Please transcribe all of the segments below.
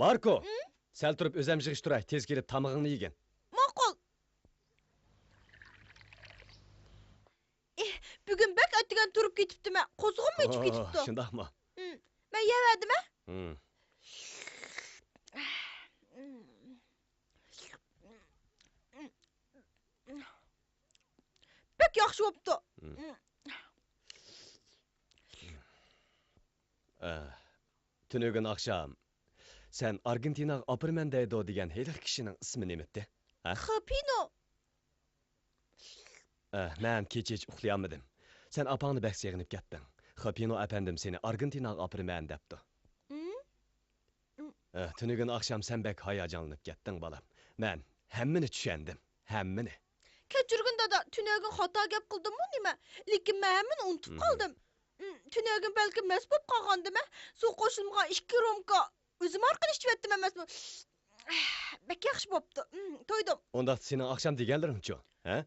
Marko, sel turib özəm jığıştıray, tez gelip tamağını yegen. Maqul. Bugün bek ötügen turup ketipti me. Qozğum mu içip ketipti? Şundaq mı? Men yemedim me? Bek yaxşı boptu. Tünögün akşam sen Argentinaga apırmen deydi o degen heylik kişinin ismi nemetti? Xapino. Men keç uxlayamadım. Sen apağını bek seğinip kettin. Xapino efendim seni Argentinaga apırmen depti. Tünögün akşam sen bek hayacanlanıp kettin balam. Men hemmini düşendim, hemmini. Keçirgin dada tünögün hata gep qıldım mı nime? Lekin men hemmini unutup qaldım. Tünögün belki mes bop qalgandı me? Su qoşulmagan 2 romka. Özüm arqan içip etdim emas bu. Bek yaxşı boptu. Toydum. Onda senin akşam degenlerin ço, he?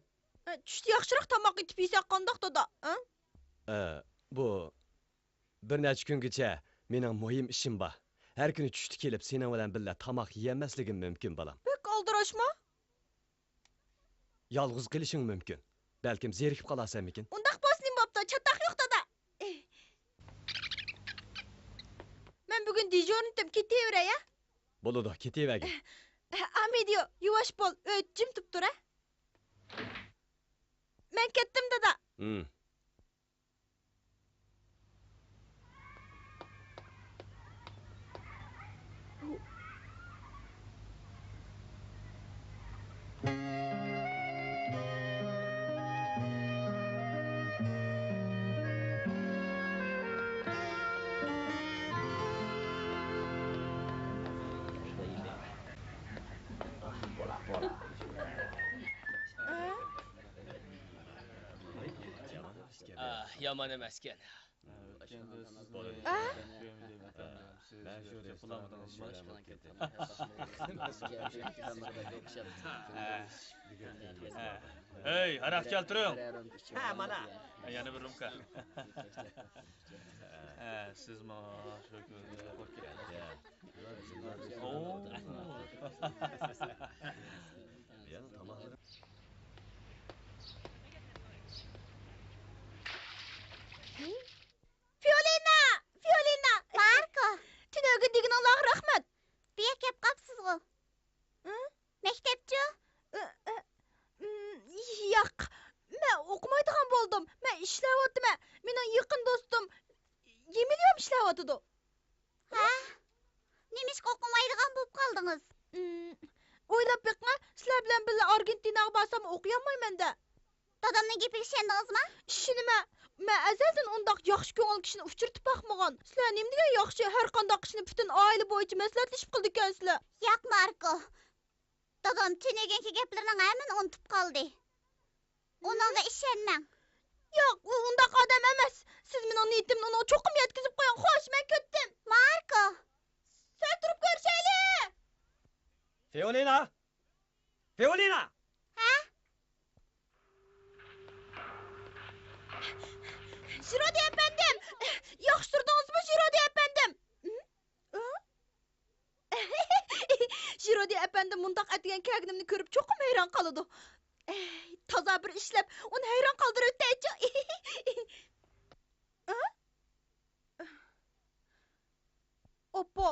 Düştü yaxşıraq tamaq itip yesek qandaq dada, ha? Bu bir neçə güngacha mening muhim ishim bor. Her kuni tushdi kelib sening bilan birga tamaq yemasligim mumkin balam. Bek aldırashma. Yalğız qilishing mumkin. Balkim zerikib qolasanmikin. Undaq boslim boptu, chataq yo'q dada. Men bugun dijornitim ketaveray, ya. Bo'ladi, ketavergin. Amedio, yuvash bol, jim turib tur, ha. Men ketdim dada. Yaman emasken. Hey, arak keltiring. Ha, mana. Yana bir rumka. Siz mi? Fiolina! Marko! Tünögün degin Allah'a rahmet. Biye kep qapsız go. Mektepçi? Yo'q. Men o'qimaydigan bo'ldim. Men ishlayapman. Mening yaqin do'stim Emiliam ishlayapti. Ha? Nemish o'qimaydigan bo'lib qoldingiz? O'ylab beqma, sizlar bilan birga Argentinaga borsam o'qiyamayman-da. Dadamning gapiga ishondingizmi? Ishonma. Men azaldan undaq yaxshi ko'ngil kishini uchirtib baqmagan. Sizlar nima degan yaxshi, har qanday ishni butun oila bo'yicha maslahatlashib qildi ekansizlar. Yo'q, Marko. Dadam tünögenki gaplarini hammasini unutib qoldi. Uningga ishonmang. Yo'q, u undaq odam emas. Siz mening niyetimni ona çoqum yetkizib qo'ying. Xo'sh, men ketdim. Marko. Sen turib ko'rishaylik. Fiolina! Fiolina! Ha? Jirodi efendim. Yaxshi turdingizmi, Jirodi efendim? Jirodi efendim mundaq atigan kagnimni ko'rib cho'qim hayron qoladi. Toza bir ishlab, uni hayron qoldirib o'taychi. Oppo.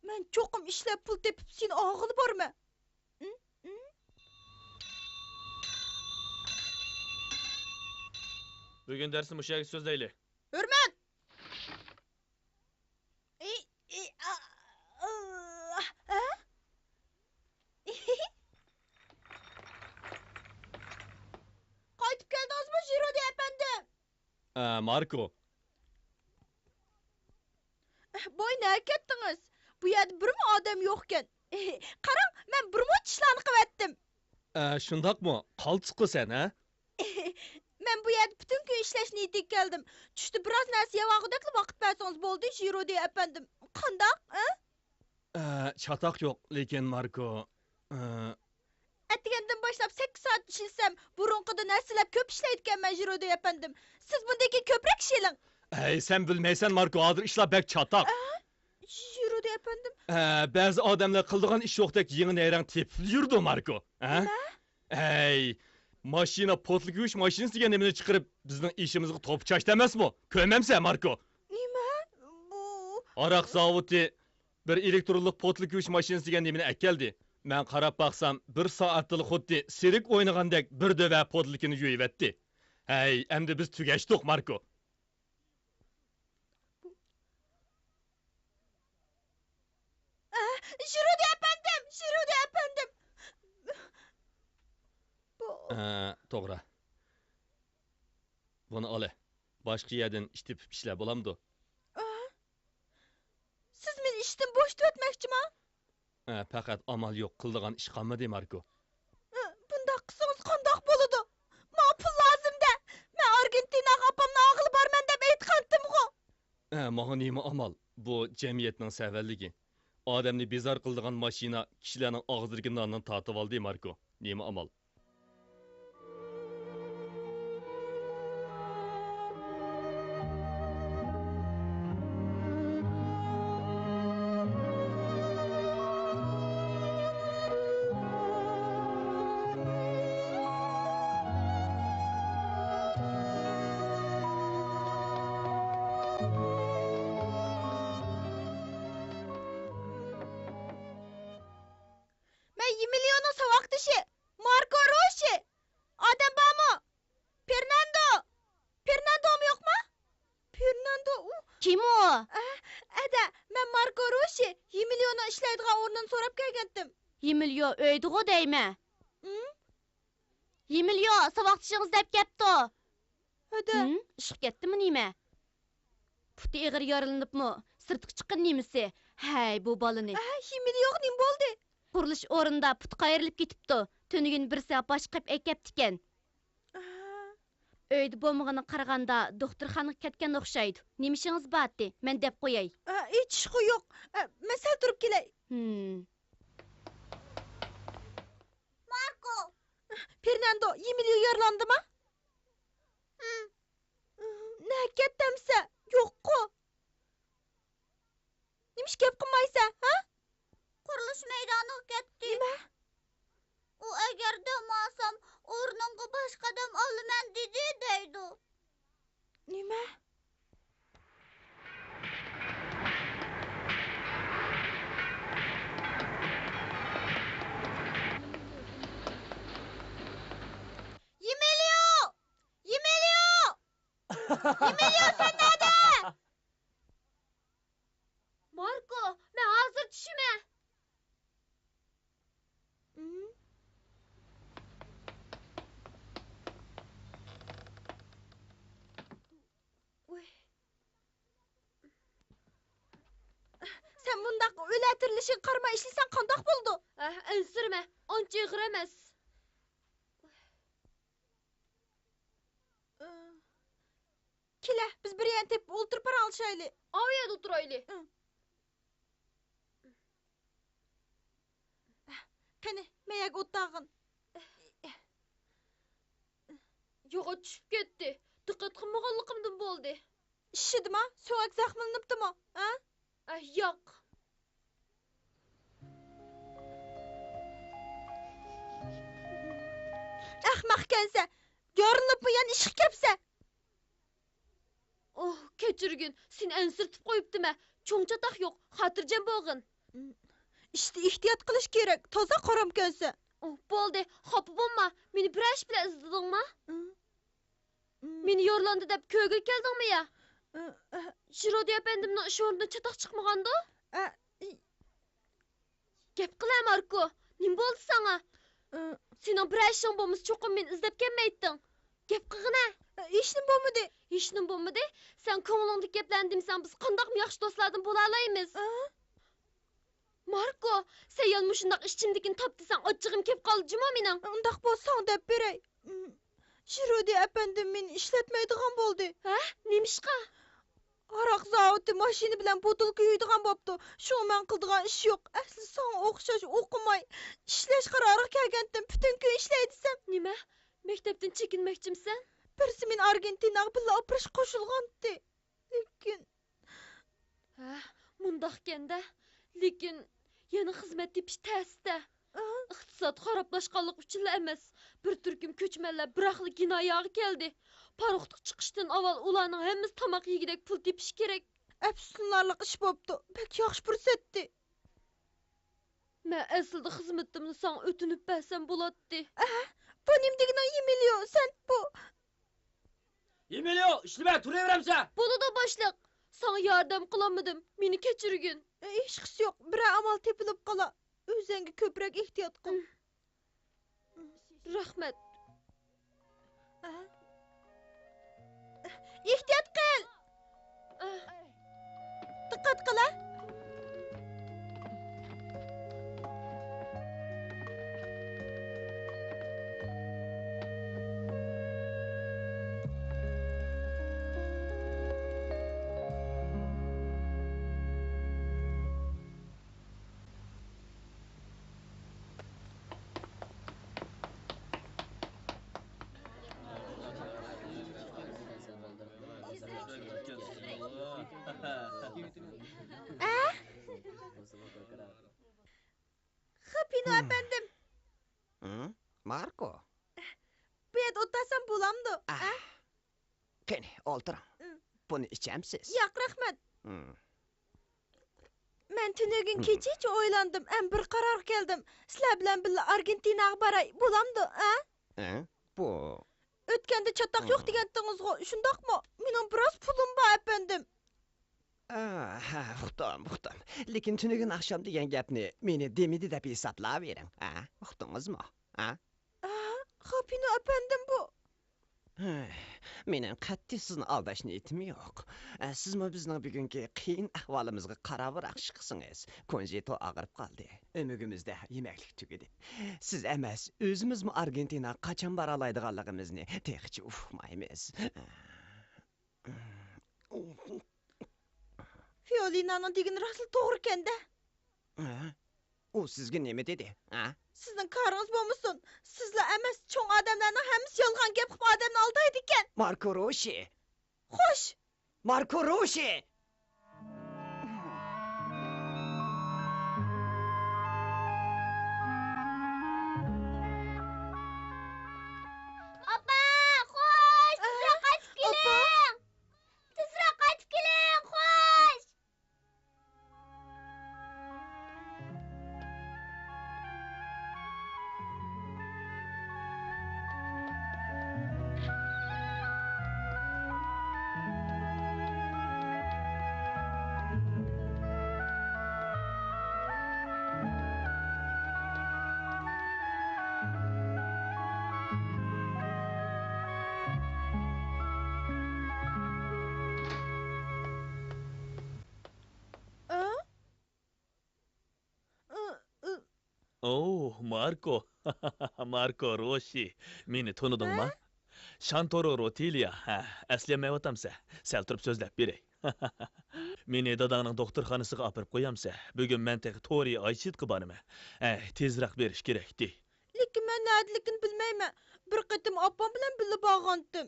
Men cho'qim ishlab pul tepib seni og'il bormi? Bugun darsni mushaga so'zlaylik. Hurmat. Qaytib keldingizmi, Jirodi efendim? Marko. Boy ne ketdingiz? Bu yerda birmi odam yo'qkan. Qarang, men bir mo'ch ishlarni qilyaptim. Shundaqmi? Qaltiqqa sen, ha? Men bu yerda butun kun ishlash niyatiga keldim. Tushda biroz narsa yevag'idakli vaqt bersangiz bo'ldi, Jirodi efendim. Qandaq, ha? Çatak yo'q, lekin Marko. Atgandan boshlab 8 soat ishlasam, burunqida narsalar ko'p ishlayotganman, Jirodi efendim. Siz bundaki ko'proq ishlang. Hey, sen bilmeysen Marko, adır işler bek çatak. Jirodi efendim. Bazı adamlar kıldığın iş yoktaki yeni neyren tip yürüdü Marko. Hey, maşina potlu güç maşinesi kendimini çıkarıp bizden işimizi top çaş demez mi? Köymemse Marko. Nima? Bu Arak zavuti bir elektronluk potlu güç maşinesi kendimine ek geldi. Ben qarab baksam bir saatlik xuddi serik oynagandek bir döve potlikini yuyuvetti. Hey, endi biz tügeçtik Marko. Jirodi efendim, Jirodi efendim. Bu To'g'ri. Buni ol. Boshqa yerdan ish tepib ishlab bo'lamdi. siz meni ishdan bo'shatib o'tmoqchimi? Faqat amal yo'q, qildigan ish qolmadi Marko. Bundoq qilsangiz qandoq bo'ladi? Men pul lozimda. Men Argentinaga opamni og'ili borman deb aytgandim-ku. Mağın nima amal? Bu jamiyatning savalligi. Odamni bezor qildigan mashina kishilarning og'zidagi nonni tatib oldi Marko. Nima amal? Men 1 milyonun savaqtishi. Marco Rossi. Odam bormi? Fernando. Fernando'mi yo'qmi? Fernando. Kim o? Ada, men Marco Rossi 1 milyondan ishlaydigan o'rnini so'rab kelgandim. Yemilyo öydüğü deyme. Yemilyo savaqtışınız dep kepti. Ada. Işık ketdi mi nime? Puti eğir yarılınıp mı? Sırtık çıkın nimisi? Hey bu balını. 1 milyon nim bo'ldi? Quruluş orunda put qayırılıp gitipti. Tönügün bir saat başqayıp ekeptiken. Öyde bolmağını qaraganda doktorxanaga ketken oxşaydı. Nimişiniz batdi? Men dep qo'yay. Hech ish yo'q. Men sal turib kelay. Marco. Fernando 1 milyon yaralandimi? Ne ketdimsa? Yo'q-ku. Nimish gap qilmaysan, ha? Quruluş meydanıga ketdi. Nima? U agar demasam o'rnimga boshqa odam olaman dedi deydi. Nima? Yemelio! Yemelio! Yemelio sen nerede? Marco, men hozir tushime. Sen bundaq o'latirlishing qarma ishlaysan qandoq bo'ldi? Ensirme, oncha ig'ir emas. Kile, biz bir yan tep olturup alışaylı. Aviyat oturaylı. Qani, meyak otağın. Yoğa düşüp ketdi. Diqqat qılmağanlığımdan boldu. İşidim ha? Soğuk zahmlanıptı mı? Ha? Ay, yoq. Ahmaq kense. Görünüp mü yan işik kepse? Oh, keçirgin. Sen ensirtip qoyupdime. Çoğun çataq yoq. Xatırcam boğun. İşte ihtiyat kılış gerek. Toza koram kense. Oh, boldu. Xapı bolma. Meni bir aş bile ızdadın mı? Men Meni yorlandı dep köyge geldin mi ya? Şirodi efendimden şorundan çataq çıkmağandı. Gep qıla Marko. Nim boldu sana? Senin bir aşın bolmuş çoqun men izdep gelmeydin. Gep qığına. işin bu mu de? Hişnin bolmadı. Sen koňulňdy geplendimsen biz qandaq ýaxşy dostlardan bola alaýmyz? Marko, sen ýalmy şundaq işçimdikin tapdysan açygym kep galjyma meniň. Undaq bolsaň dep berey. Şirodi efendim men işletmeydigan boldu. Nemişqa? Arak zavodi maşini bilen botulka yuydigan bopdu. Şoň men kıldygan iş ýok. Äsli saňa okşaş okumay. İşleş kararı kelgendim. Bütün gün işleýdisem. Nime? Mektepden çekinmekçimsen? Birsi men Argentinaga billa opryş koşulgandy. Lekin Mundaq gende. Lekin yeni hizmet depiş täsde. İqtisad haraplaşkanlyk üçin emes. Bir türküm köçmenler bıraklı ginayağı geldi. Paruqtuk çıkıştan aval ulanın hemmiz tamak yigidek pul tepiş gerek. äpsunlarlyk iş bopdu. Pek ýaxşy pürsatdy. Men aslında hizmetimni sana ötünüp bersem bolatdy. Bu nimdigine yemeliyor. Sen bu. Yemeliyor, işleme, turaveremse. Bunu da başlık. Sana yardım kılamadım. Meni keçirgin. Hiç yok. Bir amal tepilip kala. Özenge köprek ihtiyat kıl. Rahmet. İhtiyat kıl. Dikkat kıla. Hapino efendim. Hı? Marco. Bu yet otasam bulamdı. Kene oturun. Hı. Bunu içemsiz. Yak rahmet. Hı. Men tünegin keçiçi oylandım. En bir karar geldim. Sizler bilen billa Argentinaga baray. Bulamdı. Hı? Bu. Ötkende çatak yok digentiniz go. Şundak mı? Menin biraz pulum var efendim. Uqdum. Lekin tünügün akşam degan gapni meni demidi dep hesaplavering. Uqdingizmi? Hapino efendim bu. Menin qat'iy sizni aldash niyetim yo'q. Sizmi bizning bugungi qiyin ahvolimizga qarab chiqsiz. Konjito ag'rib qoldi. Umigimizda yemeklik tugadi. Siz emas, o'zimizmi Argentina qachon bora oladiganligimizni texchi ufmaymiz. Fiolina'nın digini rasıl doğru kende. U sizga nima dedi? Sizin karınız bulmuşsun. Sizle emes çoğun adamlarının hemiz yalgan gep qıp adamını aldaydı iken. Marco Rossi. Hoş. Marco Rossi. Apa, hoş! Tezrak kaçıp gelin! Tezrak kaçıp gelin, hoş! Oh, Marco. Marco Rossi. Meni tanıdın mı? Shantoro Rotilia. Əsləməyəvatamsa, səl turub sözləb berey. Meni dadağının doktorxanasıga apırıb qoyamsa, bugün mən təq Tori Ayşitqi barımı. Tezroq beriş kerakdi. Lekin men nädeligini bilmeymen. Bir qitim opam bilan birga borgandim.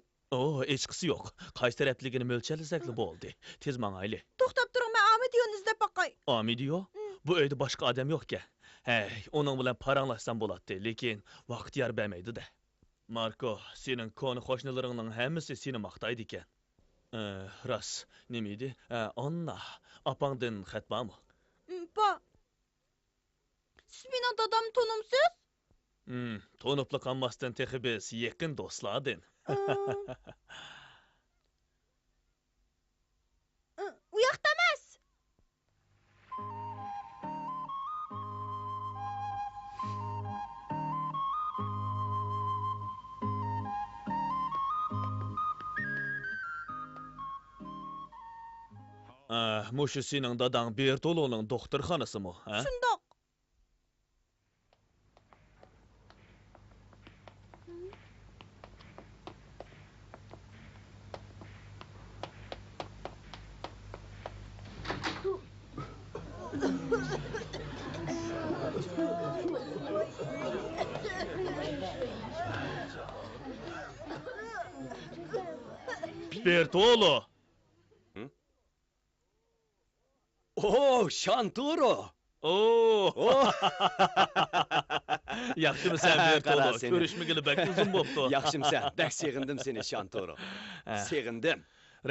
Hechqisi yo'q. Qaysi tarafligini mo'ljallasakli bo'ldi. Tez mangayli. To'xtab turing, men Amidiyoni izlab boqay. Amidiyo? Bu uyda boshqa odam yo'q-ku. Onun bilan paranglashsam bo'ladi, lekin vaqt yar bermaydi-da. Marko, sening koni qo'shnilaringning hammasi seni maqtaydi ekan. Ras, nima edi? Anna, apangdan xat bormi? Ba. Siz mening dadamni tanımsiz? Tonupli qolmasdan texi biz yaqin do'stlardin. U yoqda emas. Mushu sening dadang Bertoloning doktorxonasimi, ha? Shundoq. Bertolo! Shantoro! Yaxshimisan Bertolo? Ko'rishmagili bak uzun bo'pti. Yaxshimsan, bak sevindim seni Shantoro. Sevindim.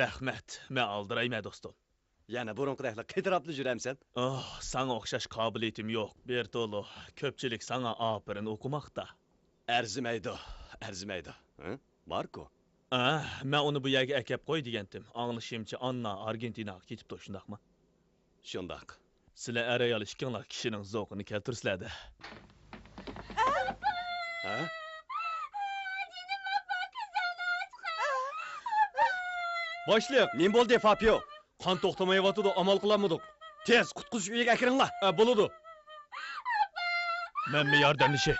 Rahmat, men aldirayman do'stim. Yana burunqidaqla qidirabli juramsan? Sana o'xshash qobiliyatim yo'q, Bertolo. Ko'pchilik sana operin o'qimoqda. Arzimaydi. Marko. Men uni bu yerga akab qo'y degandim. Anglashimcha Anna Argentinaga ketibdi, shundaqmi? Shundoq. Sizlar arayal ishkinglar kishining zavqini keltirsizlar-da. Boshliq, Nim bo'ldi, Fabio? qon to'xtamayotdi, amal qilamidik. Tez qutqizish uyiga kiringlar. Bo'ladi. Men yordamlashay.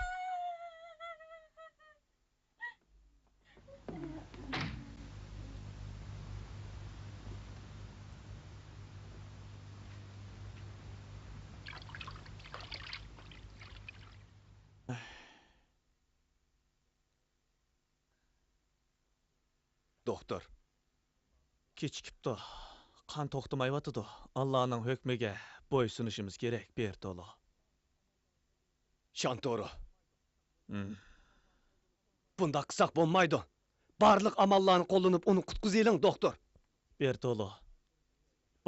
Doktor. Kechikibdi. Qon to'xtamayotdi. Allohning hukmiga bo'ysunishimiz kerak, Bertolo. Shantoro. Bunda qilsak bo'lmaydi. Barliq amallarni qo'llanib uni qutqizaylik, doktor. Bertolo.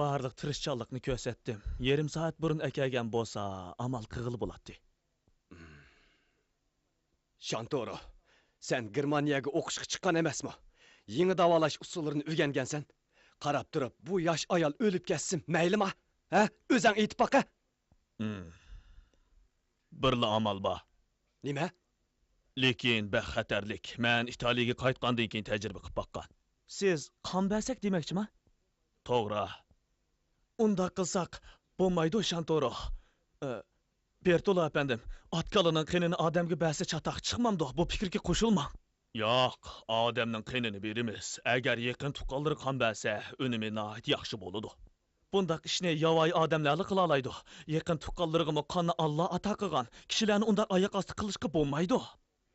Barliq tirishchanlikni ko'rsatdim. Yarim soat burun akagan bo'lsa, amal qig'il bo'ladi. Shantoro, sen Germaniyaga o'qishga chiqqan emasmi? Yeni davolash usullarini o'rgangansan. Qarab turib, bu yosh ayol o'lib ketsin, maylimi? O'zing aytib baqa. Birla amal bor. Nima? Lekin xatarlik. Men Italiyaga qaytgandan keyin tajriba qilib baqqan. Siz qon bersak demoqchimi? To'g'ri. Unda qilsak bo'lmaydi, Shantoro. Bertolo efendim, atkalının qinini odamga bersa chataq chiqmamdi. Bu fikrga qo'shilma. Yo'q, odamning qinini berimiz. Agar yaqin tuqqanlari qon bersa, unumi nihoyat yaxshi bo'ladi. Bundaq ishni yovvoyi odamlarni qila oladi. Yaqin tuqqanlarga qonni Alloh ato qilgan. Kishilarni unda oyoq osti qilishga bo'lmaydi.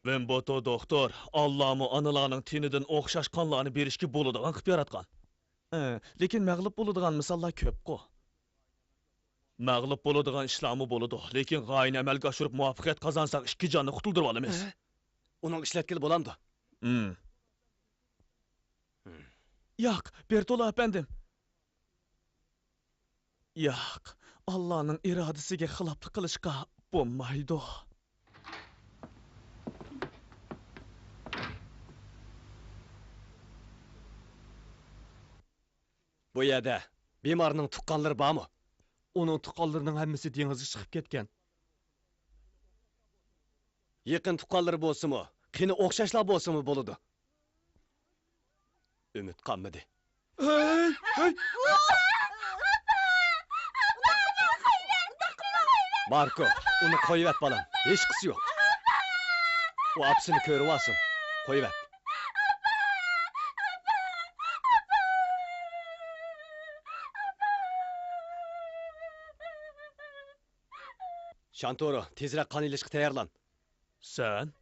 Vemboto doktor, Allohmi analarning tinidan o'xshash qonlarni berishga bo'ladigan qilib yaratgan. Lekin mag'lub bo'ladigan misollar ko'p-ku. Mag'lub bo'ladigan ishlarmi bo'ladi, lekin g'oyani amalga oshirib muvaffaqiyat qozonsak, ikki jonni qutuldirib olamiz. Uning ishlatkili bo'lamdi. Yo'q, Bertolo efendim. Yo'q, Allohning irodasiga xiloflik qilishga bo'lmaydi. Bu yerda bemorning tuqqanlari bormi? Onun tuqqanlarining hammasi dengizga chiqib ketgan. Yaqin tuqqanlari bo'lsa-mi, qini o'xshashlar bo'lsa-mi bo'ladi. Umid qolmadi. Marko, uni qo'yib at, bolam. Hech qisi yo'q. U apsini ko'rib olsin. Qo'yib at. Şantoro, tezrek kan ilişki tayarlan. Sen?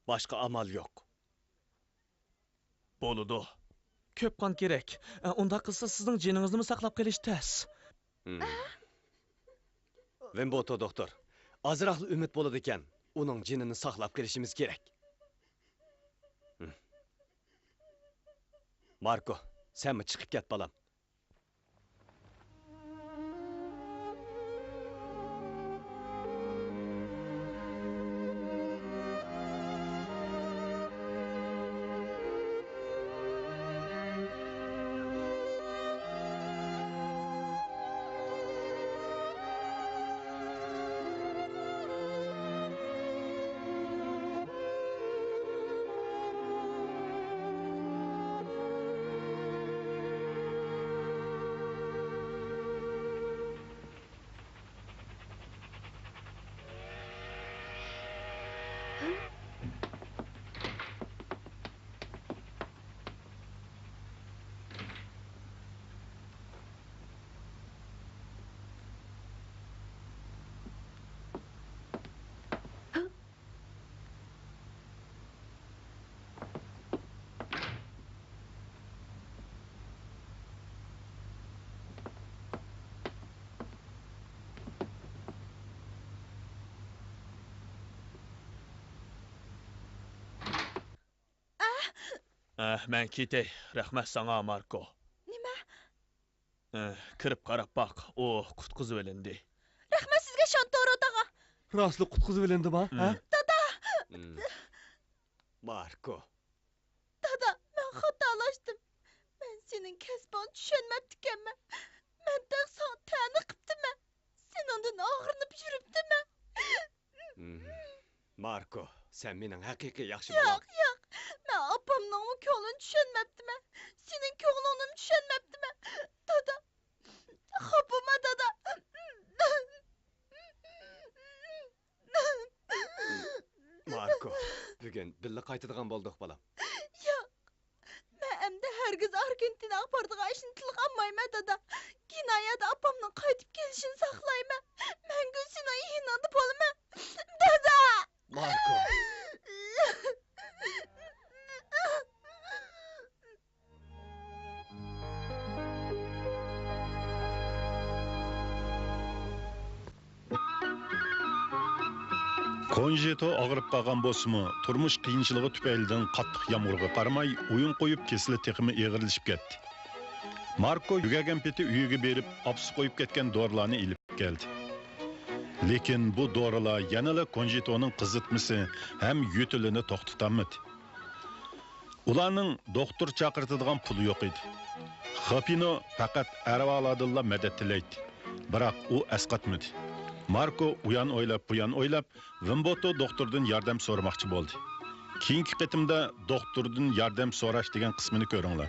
Başka amal yok. Boludu. Köp kan gerek. Onda kılsa sizin canınızı mı saklap geliş tez? Vimboto doktor. Azıraqlı ümit boludu iken, onun cinini saklap gelişimiz gerek. Marco, sen mi çıkıp get balam? Ben kitey. Rahmet sana Marco. Nima? Kirip qarab bak. O kutkuzu elindi. Rahmat sizga Shantoro dağa. Rastlı kutkuzu bilindimi ha? Marco. Dada, ben xatolaşdım. Ben senin kesbon düşenmepdikenme. Ben tek sana tani qıpdime. Sen ondan ağırınıp yürüpdime. Marco, sen mening haqiqiy yaxshi Yo'q, bolam. yo'q. Ben apamның ko'nglini tushunmabdime. Sening ko'nglingni tushunmabdime. Dada, xapama dada. Marco, bugun birga qaytadigan bo'ldik bolam. Yo'q. Men endi hargiz Argentinaga bordigan ishni tilga olmayman dada. Kinoyada apamning qaytib kelishini saqlayman. Mangu sening yoningda bo'laman. Dada! Marco. Konjito ağırıp qalğan bolsunmu, turmuş qiyinçılığı tüpəylidən qattiq yağmurğa qaramay, oyun qoyub kesili teximi eğirlişib ketdi. Marco yügəgən peti üyüge berib, apsı qoyub ketken dorilarni ilib geldi. Lekin bu dorilar yanala Konjito'nun qızıtmisi hem yutilini to'xtatamadı. Ularning doktor chaqirtadigan puli yo'q edi. Xapino faqat arvaladilla madad tilaydi. Biroq u asqatmadi. Marco uyan oylab, buyan oylab, Vimboto doktordan yordam so'ramoqchi bo'ldi. Keyingi qitimda doktordan yordam so'rash degan qismini ko'ringlar.